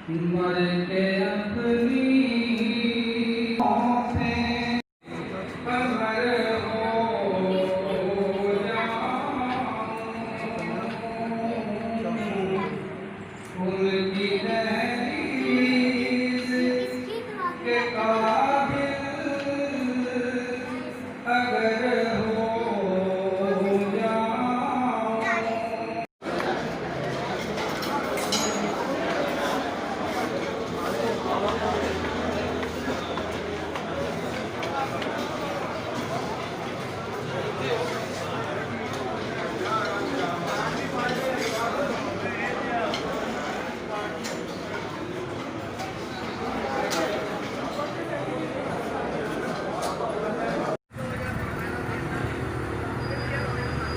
मर के अपनी से कमर हो जाऊं उनकी दहलीज के काबिल अगर हो जाऊं।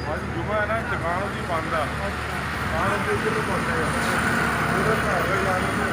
आज जुमा है ना दुकान की बंद है दुकान के इधर बंद है